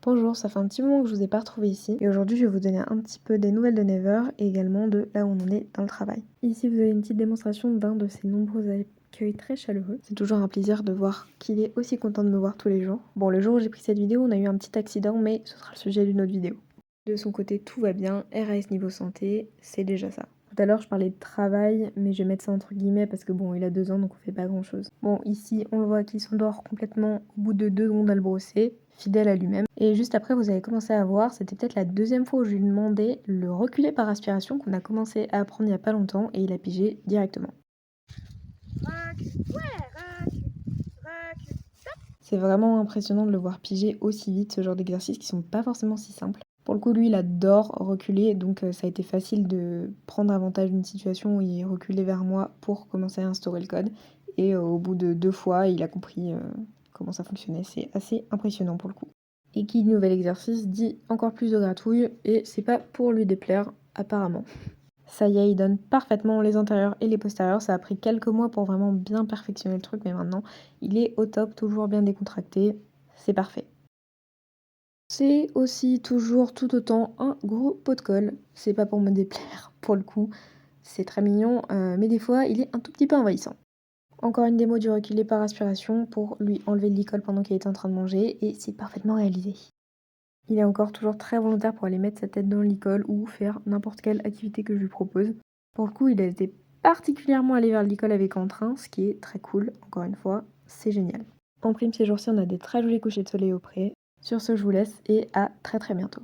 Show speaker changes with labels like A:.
A: Bonjour, ça fait un petit moment que je vous ai pas retrouvé ici et aujourd'hui je vais vous donner un petit peu des nouvelles de Never et également de là où on en est dans le travail. Ici vous avez une petite démonstration d'un de ses nombreux accueils très chaleureux. C'est toujours un plaisir de voir qu'il est aussi content de me voir tous les jours. Bon, le jour où j'ai pris cette vidéo on a eu un petit accident mais ce sera le sujet d'une autre vidéo. De son côté tout va bien, RAS niveau santé, c'est déjà ça. Tout à l'heure je parlais de travail mais je vais mettre ça entre guillemets parce que bon il a 2 ans donc on fait pas grand chose. Bon ici on le voit qu'il s'endort complètement au bout de 2 secondes à le brosser, fidèle à lui-même. Et juste après, vous avez commencé à voir, c'était peut-être la deuxième fois où je lui demandais le reculer par aspiration qu'on a commencé à apprendre il y a pas longtemps et il a pigé directement. C'est vraiment impressionnant de le voir piger aussi vite ce genre d'exercices qui sont pas forcément si simples. Pour le coup, lui, il adore reculer, donc ça a été facile de prendre avantage d'une situation où il reculait vers moi pour commencer à instaurer le code. Et au bout de 2 fois, il a compris comment ça fonctionnait. C'est assez impressionnant pour le coup. Et qui dit nouvel exercice dit encore plus de gratouille, et c'est pas pour lui déplaire, apparemment. Ça y est, il donne parfaitement les intérieurs et les postérieurs. Ça a pris quelques mois pour vraiment bien perfectionner le truc, mais maintenant, il est au top, toujours bien décontracté. C'est parfait. C'est aussi toujours tout autant un gros pot de colle. C'est pas pour me déplaire, pour le coup. C'est très mignon, mais des fois, il est un tout petit peu envahissant. Encore une démo du reculé par aspiration pour lui enlever de l'icole pendant qu'il était en train de manger, et c'est parfaitement réalisé. Il est encore toujours très volontaire pour aller mettre sa tête dans l'icole ou faire n'importe quelle activité que je lui propose. Pour le coup, il a été particulièrement allé vers l'icole avec entrain, ce qui est très cool, encore une fois, c'est génial. En prime, ces jours-ci, on a des très jolis couchers de soleil au pré. Sur ce, je vous laisse et à très très bientôt.